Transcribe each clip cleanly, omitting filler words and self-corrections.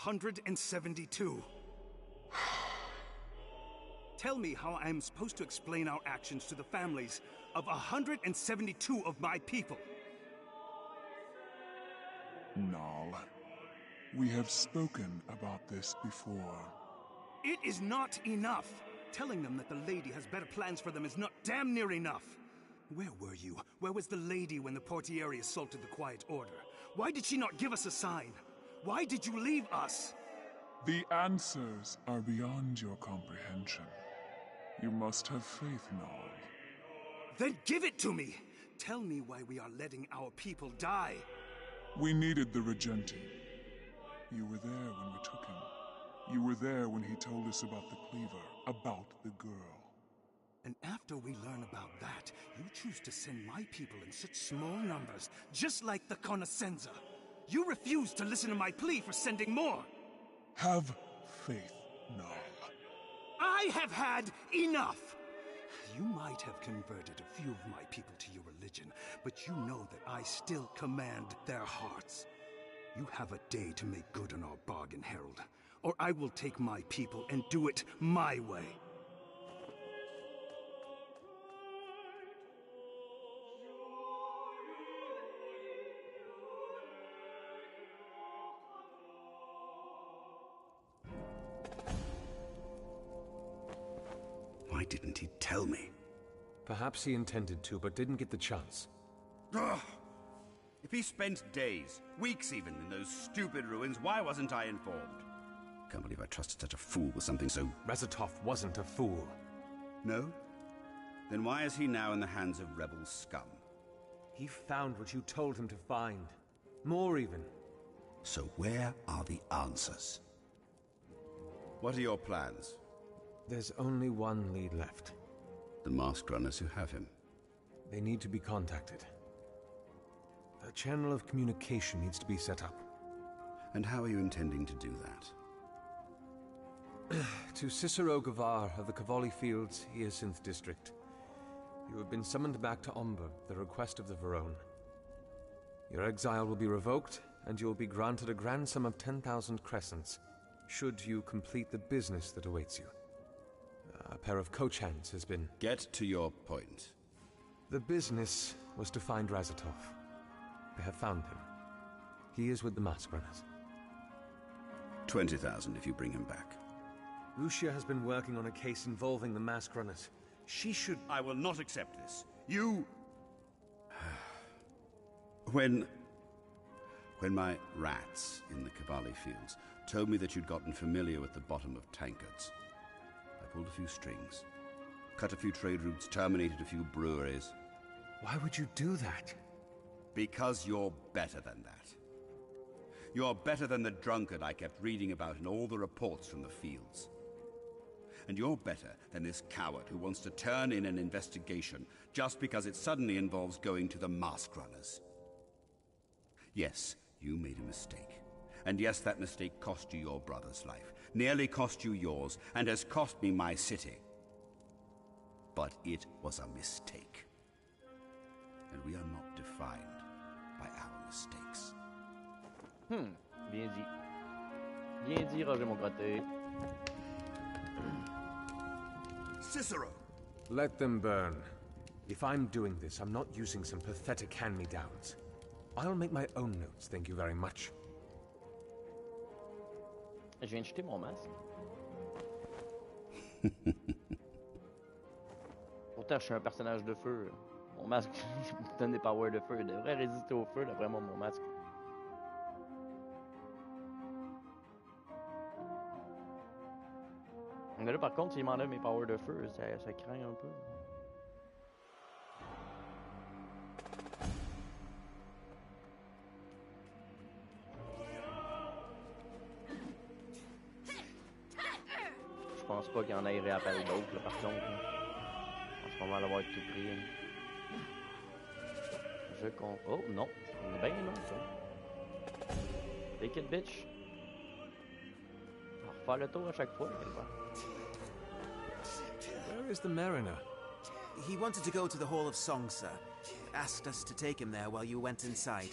172. Tell me how I'm supposed to explain our actions to the families of 172 of my people. Null. We have spoken about this before. It is not enough. Telling them that the lady has better plans for them is not damn near enough. Where were you? Where was the lady when the portiere assaulted the Quiet Order? Why did she not give us a sign? Why did you leave us? The answers are beyond your comprehension. You must have faith, Null. Then give it to me! Tell me why we are letting our people die. We needed the Regenti. You were there when we took him. You were there when he told us about the cleaver, about the girl. And after we learn about that, you choose to send my people in such small numbers, just like the Conoscenza. You refuse to listen to my plea for sending more. Have faith, Null. I have had enough! You might have converted a few of my people to your religion, but you know that I still command their hearts. You have a day to make good on our bargain, Herald, or I will take my people and do it my way. Why didn't he tell me? Perhaps he intended to, but didn't get the chance. Ugh. If he spent days, weeks even, in those stupid ruins, why wasn't I informed? Can't believe I trusted such a fool with something so... Razatov wasn't a fool. No? Then why is he now in the hands of rebel scum? He found what you told him to find. More even. So where are the answers? What are your plans? There's only one lead left. The masked runners who have him. They need to be contacted. A channel of communication needs to be set up. And how are you intending to do that? To Cicero Gavar of the Cavalli Fields, Hyacinth District. You have been summoned back to Omber at the request of the Verone. Your exile will be revoked, and you will be granted a grand sum of 10,000 crescents, should you complete the business that awaits you. A pair of coach hands has been... Get to your point. The business was to find Razatov. They have found him. He is with the mask runners. 20,000 if you bring him back. Lucia has been working on a case involving the mask runners. She should... I will not accept this. You... When my rats in the Cavalli Fields told me that you'd gotten familiar with the bottom of tankards, I pulled a few strings, cut a few trade routes, terminated a few breweries. Why would you do that? Because you're better than that. You're better than the drunkard I kept reading about in all the reports from the fields. And you're better than this coward who wants to turn in an investigation just because it suddenly involves going to the mask runners. Yes, you made a mistake. And yes, that mistake cost you your brother's life, nearly cost you yours, and has cost me my city. But it was a mistake. And we are not defined by our mistakes. Bien dit. Bien dit, Roger mon crotté. Cicero! Let them burn. If I'm doing this, I'm not using some pathetic hand-me-downs. I'll make my own notes, thank you very much. Je viens de jeter mon masque. Pourtant, je suis un personnage de feu. Mon masque me donne des powers de feu. Il devrait résister au feu, d'après moi, mon masque. Mais là, par contre, s'il m'enlève mes powers de feu, ça craint un peu. Je pense pas qu'il y en ait réappel d'autres, là, par contre. Là. En ce moment, là, va être tout pris. Hein. Je compte. Oh, non. C'est bien long, ça. Take it, bitch. On va refaire le tour à chaque fois. Where is the mariner? He wanted to go to the Hall of Song, sir. Asked us to take him there while you went inside.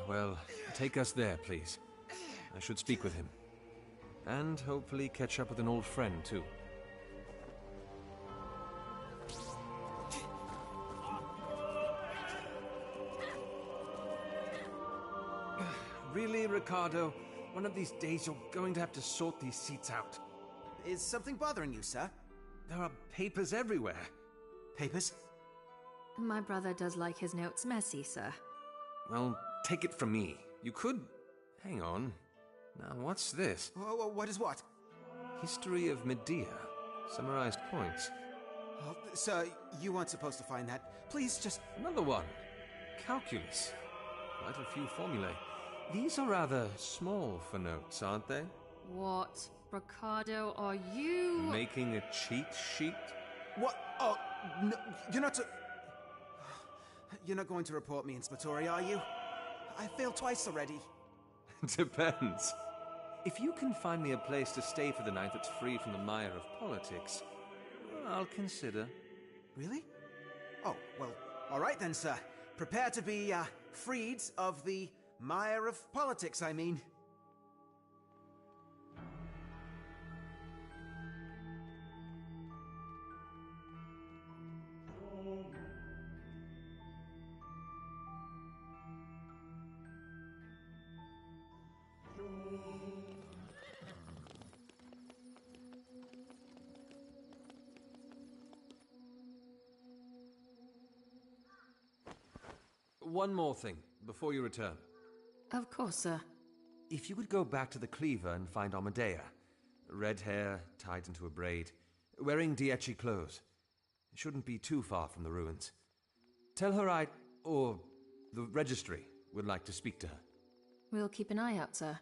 Well, take us there, please. I should speak with him. And hopefully catch up with an old friend, too. Really, Ricardo? One of these days you're going to have to sort these seats out. Is something bothering you, sir? There are papers everywhere. Papers? My brother does like his notes messy, sir. Well, take it from me. You could... Hang on. Now, what's this? What is what? History of Medea. Summarized points. Oh, sir, you weren't supposed to find that. Please just... Another one. Calculus. Quite a few formulae. These are rather small for notes, aren't they? What? Ricardo, are you... Making a cheat sheet? What? Oh, no, you're not to... You're not going to report me, Inspettori, are you? I failed twice already. Depends. If you can find me a place to stay for the night that's free from the mire of politics, I'll consider. Really? Oh, well, all right then, sir. Prepare to be, freed of the mire of politics, I mean. One more thing, before you return. Of course, sir. If you would go back to the Cleaver and find Amadea. Red hair, tied into a braid, wearing Dieci clothes. Shouldn't be too far from the ruins. Tell her or the registry, would like to speak to her. We'll keep an eye out, sir.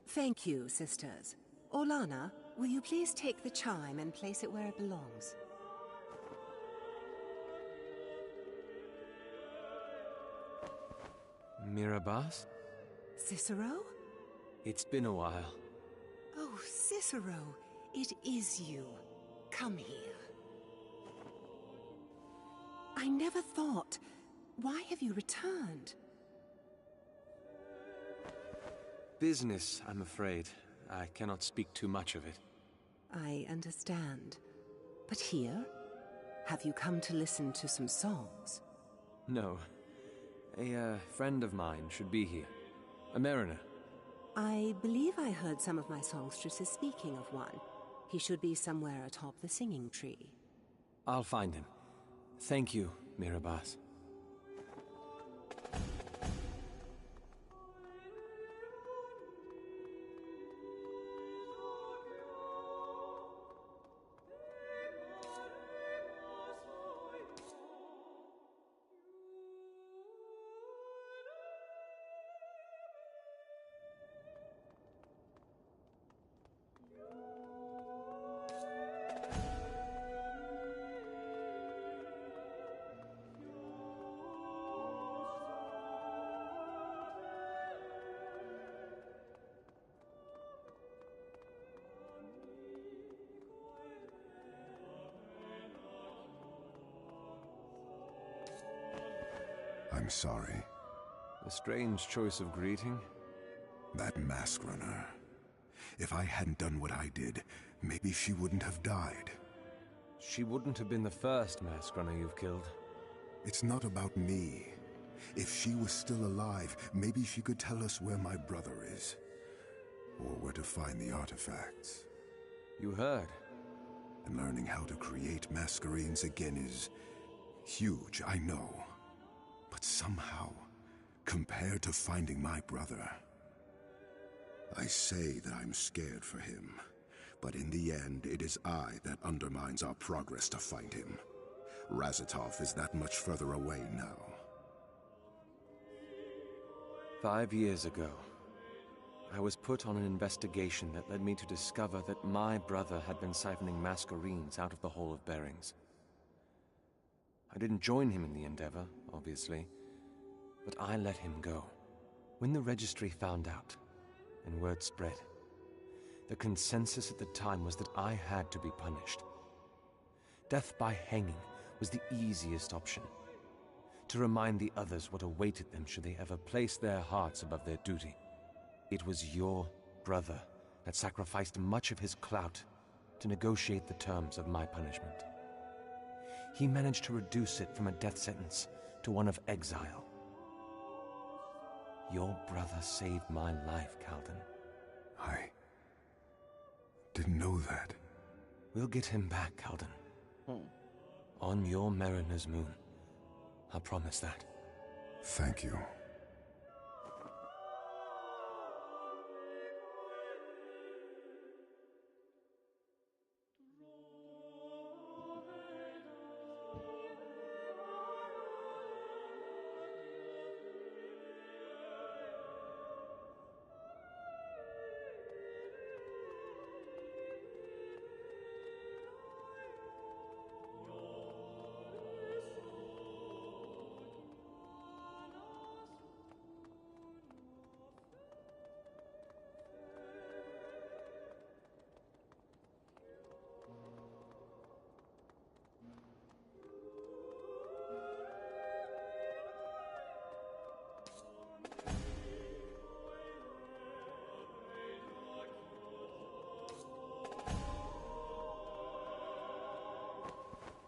Thank you, sisters. Orlana, will you please take the chime and place it where it belongs? Mirabas? Cicero? It's been a while. Oh, Cicero, it is you. Come here. I never thought... why have you returned? Business, I'm afraid. I cannot speak too much of it. I understand. But here? Have you come to listen to some songs? No. A friend of mine should be here. A mariner. I believe I heard some of my songstresses speaking of one. He should be somewhere atop the singing tree. I'll find him. Thank you, Mirabas. I'm sorry. A strange choice of greeting. That mask runner. If I hadn't done what I did, maybe she wouldn't have died. She wouldn't have been the first mask runner you've killed. It's not about me. If she was still alive, maybe she could tell us where my brother is. Or where to find the artifacts. You heard. And learning how to create masquerades again is huge, I know. But somehow, compared to finding my brother... I say that I'm scared for him, but in the end, it is I that undermines our progress to find him. Razatov is that much further away now. 5 years ago, I was put on an investigation that led me to discover that my brother had been siphoning masquerades out of the Hall of Bearings. I didn't join him in the endeavor, obviously, but I let him go. When the registry found out, and word spread, the consensus at the time was that I had to be punished. Death by hanging was the easiest option, to remind the others what awaited them should they ever place their hearts above their duty. It was your brother that sacrificed much of his clout to negotiate the terms of my punishment. He managed to reduce it from a death sentence to one of exile. Your brother saved my life, Calden. I didn't know that. We'll get him back, Calden. On your mariner's moon. I promise that. Thank you.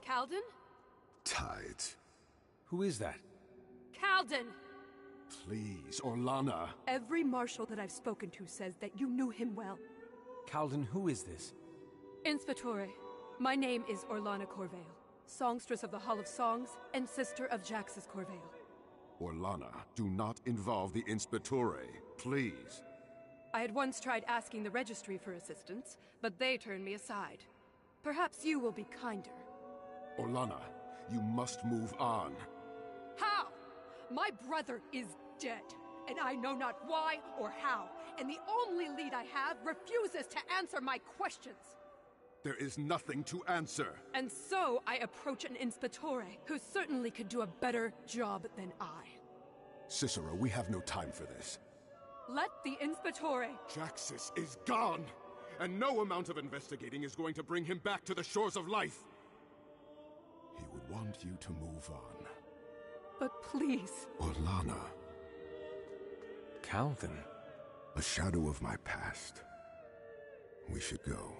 Calden? Tides. Who is that? Calden! Please, Orlana. Every marshal that I've spoken to says that you knew him well. Calden, who is this? Inspectore, my name is Orlana Corvale, songstress of the Hall of Songs and sister of Jaxus Corvale. Orlana, do not involve the Inspectore, please. I had once tried asking the registry for assistance, but they turned me aside. Perhaps you will be kinder. Orlana, you must move on. How? My brother is dead, and I know not why or how, and the only lead I have refuses to answer my questions. There is nothing to answer. And so I approach an Inspectore, who certainly could do a better job than I. Cicero, we have no time for this. Let the Inspectore... Jaxus is gone, and no amount of investigating is going to bring him back to the shores of life. He would want you to move on. But please. Orlana. Calvin. A shadow of my past. We should go.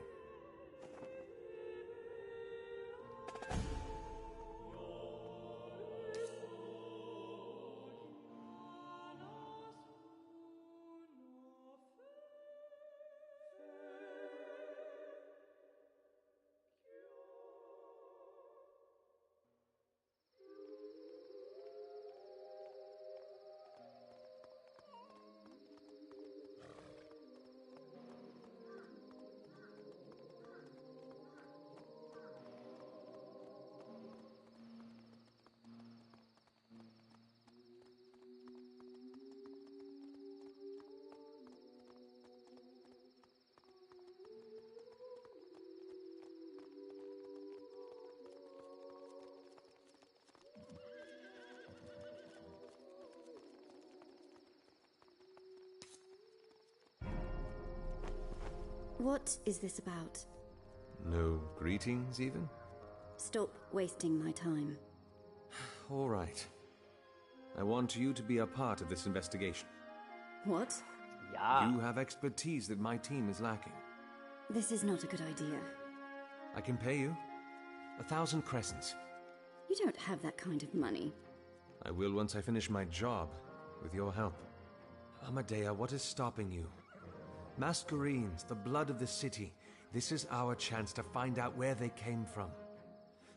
What is this about? No greetings, even? Stop wasting my time. All right. I want you to be a part of this investigation. What? Yeah. You have expertise that my team is lacking. This is not a good idea. I can pay you 1,000 crescents. You don't have that kind of money. I will once I finish my job, with your help. Amadea, what is stopping you? Masquerades, the blood of the city. This is our chance to find out where they came from.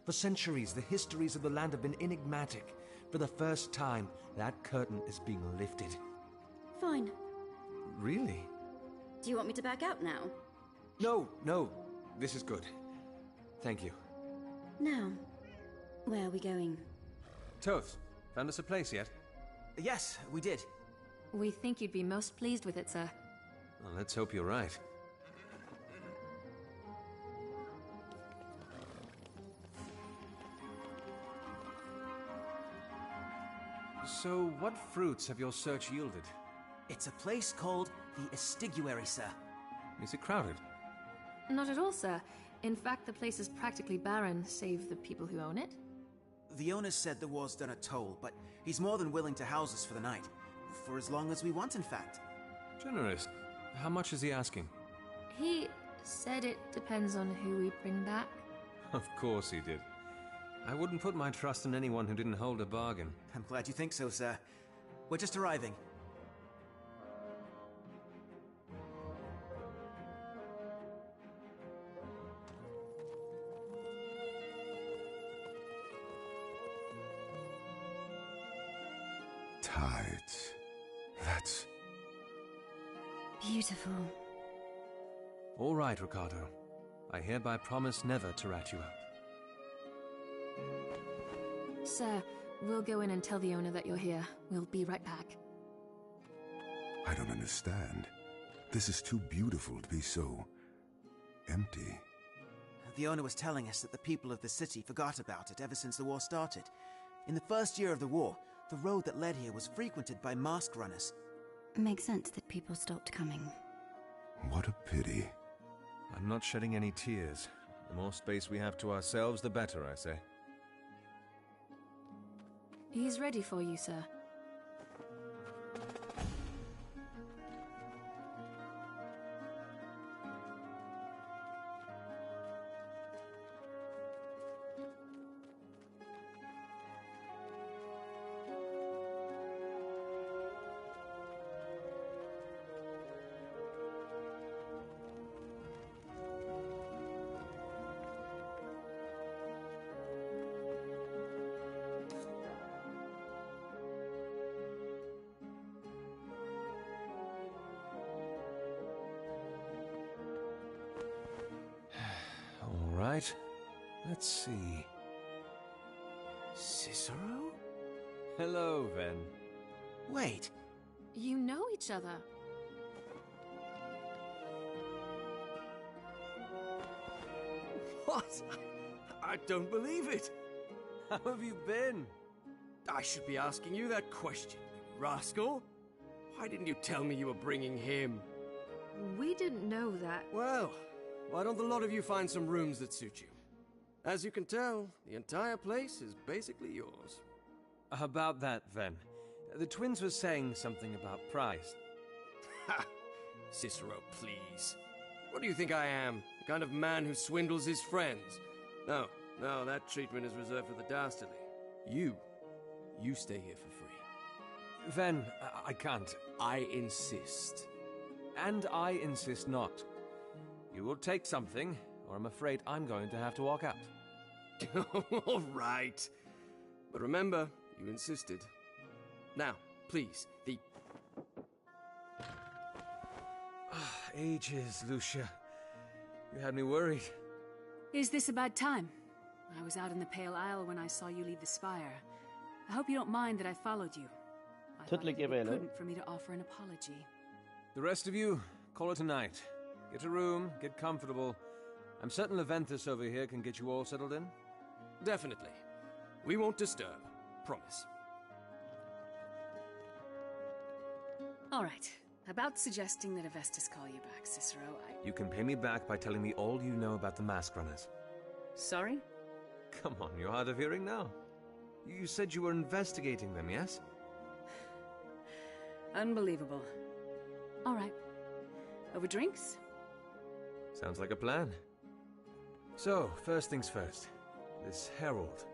For centuries, the histories of the land have been enigmatic. For the first time, that curtain is being lifted. Fine. Really? Do you want me to back out now? No. This is good. Thank you. Now, where are we going? Toth, found us a place yet? Yes, we did. We think you'd be most pleased with it, sir. Well, let's hope you're right. So, what fruits have your search yielded? It's a place called the Estiguary, sir. Is it crowded? Not at all, sir. In fact, the place is practically barren, save the people who own it. The owner said the war's done a toll, but he's more than willing to house us for the night. For as long as we want, in fact. Generous. How much is he asking? He said it depends on who we bring back. Of course he did. I wouldn't put my trust in anyone who didn't hold a bargain. I'm glad you think so, sir. We're just arriving. Tides. That's... Beautiful. All right, Ricardo. I hereby promise never to rat you out. Sir, we'll go in and tell the owner that you're here. We'll be right back. I don't understand. This is too beautiful to be so... empty. The owner was telling us that the people of the city forgot about it ever since the war started. In the first year of the war, the road that led here was frequented by masked runners. Makes sense that people stopped coming. What a pity. I'm not shedding any tears. The more space we have to ourselves, the better, I say. He's ready for you, sir. Right. Let's see. Cicero? Hello, Ven. Wait. You know each other. What? I don't believe it. How have you been? I should be asking you that question, you rascal. Why didn't you tell me you were bringing him? We didn't know that. Well, why don't the lot of you find some rooms that suit you? As you can tell, the entire place is basically yours. About that, then. The twins were saying something about price. Ha! Cicero, please. What do you think I am? The kind of man who swindles his friends? No, that treatment is reserved for the dastardly. You stay here for free. Then, I can't. I insist. And I insist not. You will take something, or I'm afraid I'm going to have to walk out. All right. But remember, you insisted. Now, please, the... Ages, Lucia. You had me worried. Is this a bad time? I was out in the Pale Isle when I saw you leave the spire. I hope you don't mind that I followed you. I thought it would be prudent for me to offer an apology. The rest of you, call it a night. Get a room, get comfortable. I'm certain Leventhus over here can get you all settled in. Definitely. We won't disturb. Promise. All right. About suggesting that Avestus call you back, Cicero, You can pay me back by telling me all you know about the mask runners. Sorry? Come on, you're hard of hearing now. You said you were investigating them, yes? Unbelievable. All right. Over drinks? Sounds like a plan. So, first things first. This herald.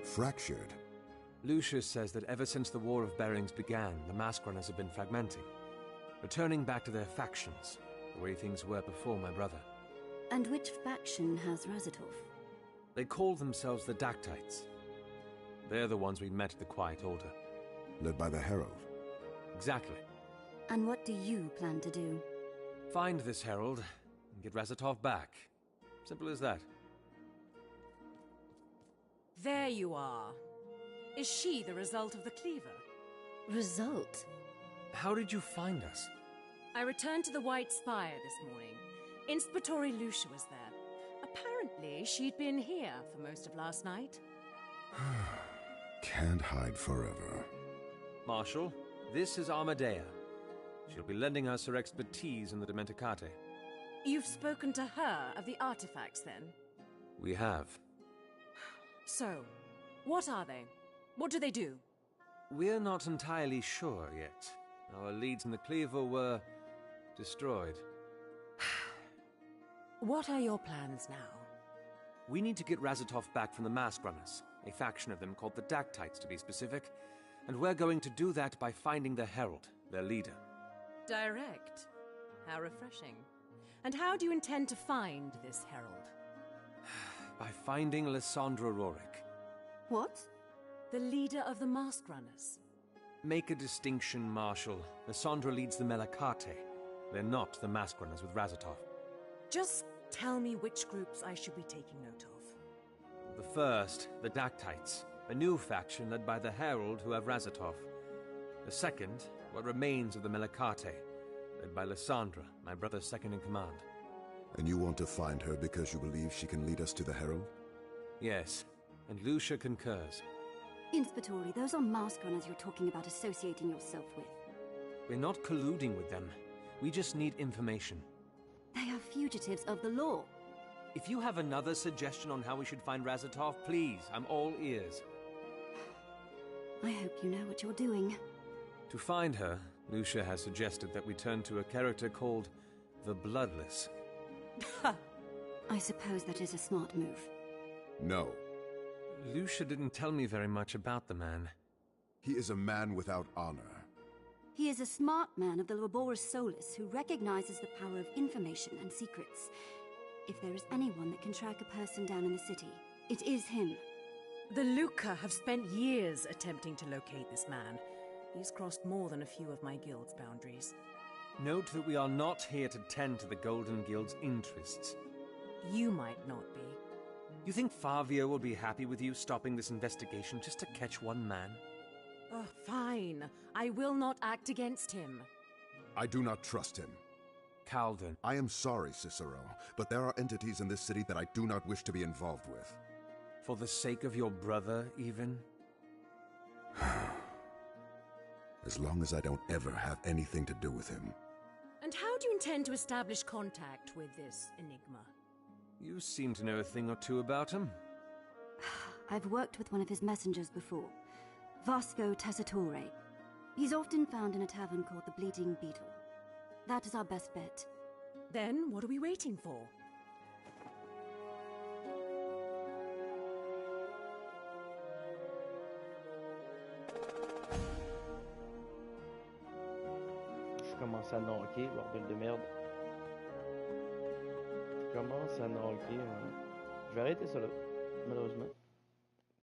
Fractured. Lucius says that ever since the War of Bearings began, the mask runners have been fragmenting, returning back to their factions, the way things were before my brother. And which faction has Razatov? They call themselves the Dactytes. They're the ones we met at the Quiet Order. Led by the Herald? Exactly. And what do you plan to do? Find this herald and get Razatov back. Simple as that. There you are. Is she the result of the cleaver? Result? How did you find us? I returned to the White Spire this morning. Inspectory Lucia was there. Apparently, she'd been here for most of last night. Can't hide forever. Marshal, this is Armadea. She'll be lending us her expertise in the Dementicate. You've spoken to her of the artifacts, then? We have. So, what are they? What do they do? We're not entirely sure yet. Our leads in the cleaver were destroyed. What are your plans now? We need to get Razatov back from the Mask Runners, a faction of them called the Dactytes to be specific, and we're going to do that by finding the Herald, their leader. Direct. How refreshing. And how do you intend to find this Herald? By finding Lysandra Rorik. What? The leader of the Mask Runners. Make a distinction, Marshal. Lysandra leads the Melakate. They're not the Mask Runners with Razatov. Just tell me which groups I should be taking note of. The first, the Dactytes, a new faction led by the Herald who have Razatov. The second, what remains of the Melakate, led by Lysandra, my brother's second in command. And you want to find her because you believe she can lead us to the Herald? Yes, and Lucia concurs. Inspectory, those are mask runners you're talking about associating yourself with. We're not colluding with them. We just need information. They are fugitives of the law. If you have another suggestion on how we should find Razatov, please, I'm all ears. I hope you know what you're doing. To find her, Lucia has suggested that we turn to a character called the Bloodless. I suppose that is a smart move. No. Lucia didn't tell me very much about the man. He is a man without honor. He is a smart man of the Laboris Solis who recognizes the power of information and secrets. If there is anyone that can track a person down in the city, it is him. The Luca have spent years attempting to locate this man. He's crossed more than a few of my guild's boundaries. Note that we are not here to tend to the Golden Guild's interests. You might not be. You think Favio will be happy with you stopping this investigation just to catch one man? Oh, fine. I will not act against him. I do not trust him. Calden. I am sorry, Cicero, but there are entities in this city that I do not wish to be involved with. For the sake of your brother, even? As long as I don't ever have anything to do with him. And how do you intend to establish contact with this enigma? You seem to know a thing or two about him. I've worked with one of his messengers before, Vasco Tessitore. He's often found in a tavern called the Bleeding Beetle. That is our best bet. Then what are we waiting for? Je commence à knocker, bordel de merde. Je commence à knocker, voilà. Je vais arrêter ça là, malheureusement.